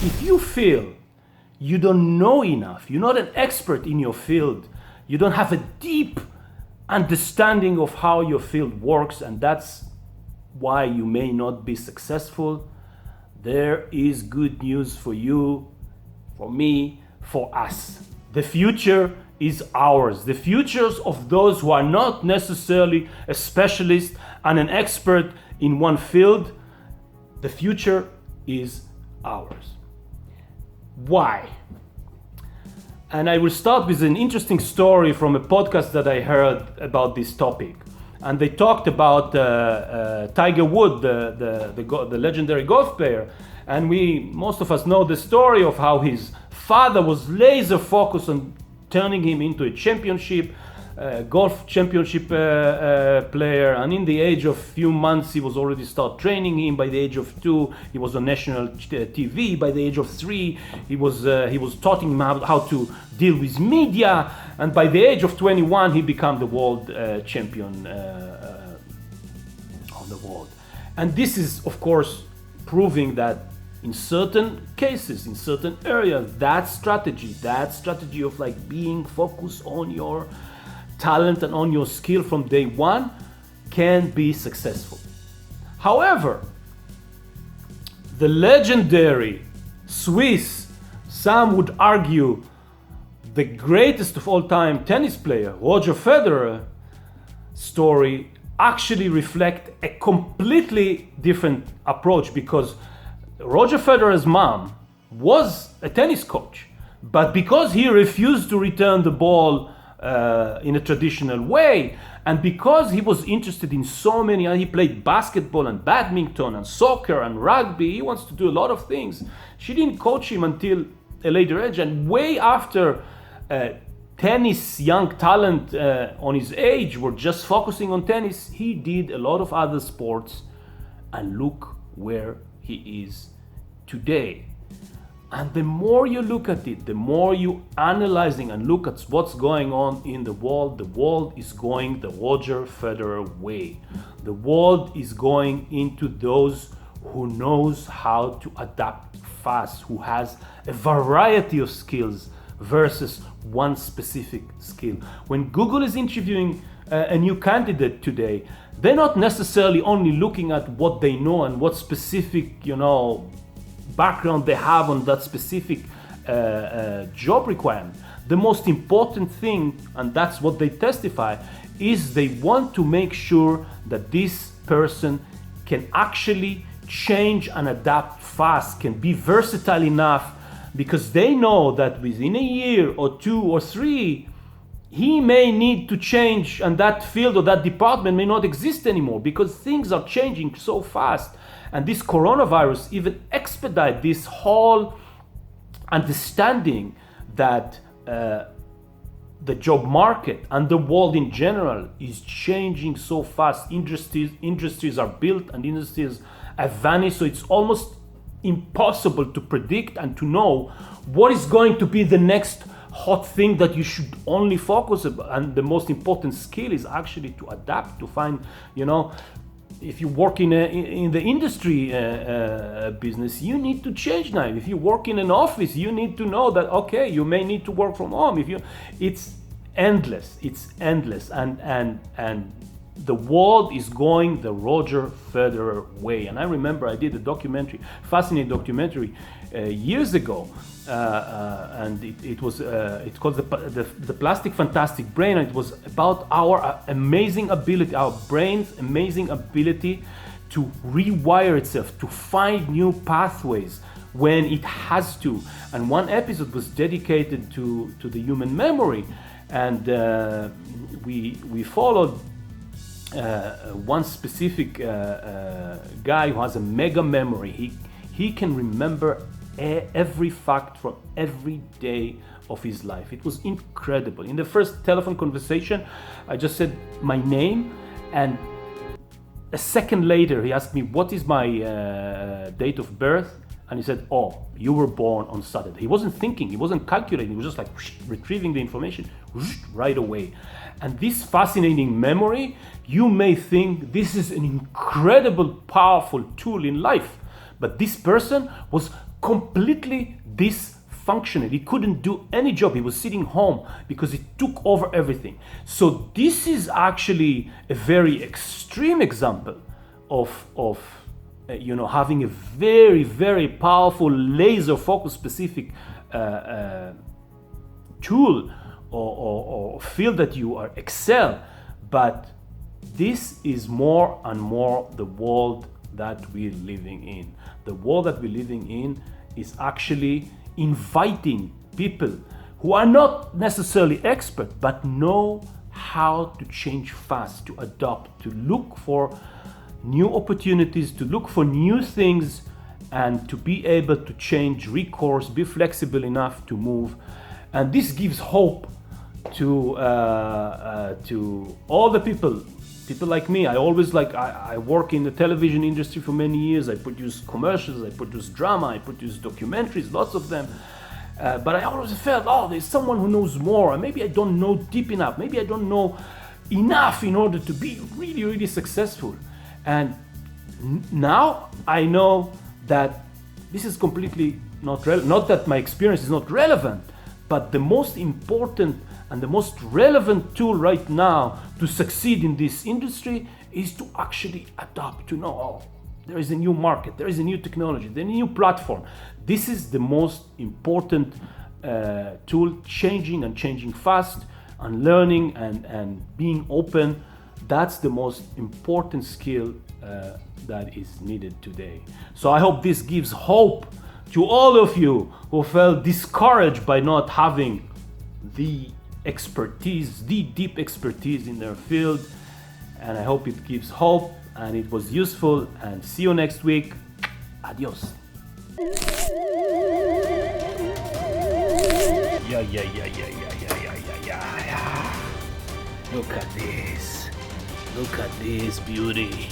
If you feel you don't know enough, you're not an expert in your field, you don't have a deep understanding of how your field works, and that's why you may not be successful, there is good news for you, for me, for us. The future is ours. The futures of those who are not necessarily a specialist and an expert in one field, the future is ours. Why? And I will start with an interesting story from a podcast that I heard about this topic. And they talked about Tiger Woods, the legendary golf player. And most of us know the story of how his father was laser focused on turning him into a golf championship player. And in the age of few months, he was already start training him. By the age of 2, he was on national TV. By the age of 3, he was taught him how to deal with media. And by the age of 21, he became the world champion of the world. And this is, of course, proving that in certain cases, in certain areas, that strategy of like being focused on your talent and on your skill from day one can be successful. However, the legendary Swiss, some would argue the greatest of all time tennis player, Roger Federer, story actually reflect a completely different approach, because Roger Federer's mom was a tennis coach, but because he refused to return the ball in a traditional way, and because he was interested in so many, he played basketball and badminton and soccer and rugby, he wants to do a lot of things. She didn't coach him until a later age, and way after tennis young talent on his age were just focusing on tennis, he did a lot of other sports, and look where he is today. And the more you look at it, the more you analyzing and look at what's going on in the world is going the Roger Federer way. The world is going into those who knows how to adapt fast, who has a variety of skills versus one specific skill. When Google is interviewing a new candidate today, they're not necessarily only looking at what they know and what specific, background they have on that specific job requirement. The most important thing, and that's what they testify, is they want to make sure that this person can actually change and adapt fast, can be versatile enough, because they know that within a year or 2 or 3, he may need to change, and that field or that department may not exist anymore, because things are changing so fast. And this coronavirus even expedite this whole understanding that the job market and the world in general is changing so fast. Industries are built and industries have vanished, so it's almost impossible to predict and to know what is going to be the next hot thing that you should only focus on. And the most important skill is actually to adapt, to find, if you work in the industry business, you need to change now. If you work in an office, you need to know that, okay, you may need to work from home. It's endless, and the world is going the Roger Federer way. And I remember I did a fascinating documentary years ago, and it's called the Plastic Fantastic Brain, and it was about our amazing ability, our brain's amazing ability to rewire itself, to find new pathways when it has to. And one episode was dedicated to the human memory, and we followed one specific guy who has a mega memory. He can remember every fact from every day of his life. It was incredible. In the first telephone conversation, I just said my name, and a second later he asked me what is my date of birth, and he said, "Oh, you were born on Saturday." He wasn't thinking, he wasn't calculating, he was just like retrieving the information right away. And this fascinating memory, you may think this is an incredible, powerful tool in life, But this person was completely dysfunctional. He couldn't do any job. He was sitting home because it took over everything. So this is actually a very extreme example of having a very, very powerful laser focus specific tool or field that you are excel. But this is more and more the world that we're living in. The world that we're living in is actually inviting people who are not necessarily expert but know how to change fast, to adopt, to look for new opportunities, to look for new things, and to be able to change, recourse, be flexible enough to move. And this gives hope to all the people like me. I work in the television industry for many years. I produce commercials, I produce drama, I produce documentaries, lots of them. But I always felt, there's someone who knows more, and maybe I don't know deep enough, maybe I don't know enough in order to be really, really successful. And now I know that this is completely not relevant. Not that my experience is not relevant, but the most important and the most relevant tool right now to succeed in this industry is to actually adapt, to know, there is a new market, there is a new technology, there is a new platform. This is the most important tool, changing fast and learning and being open. That's the most important skill that is needed today. So I hope this gives hope to all of you who felt discouraged by not having the expertise, the deep expertise in their field. And I hope it gives hope and it was useful, and see you next week. Adios. Yeah. Look at this beauty.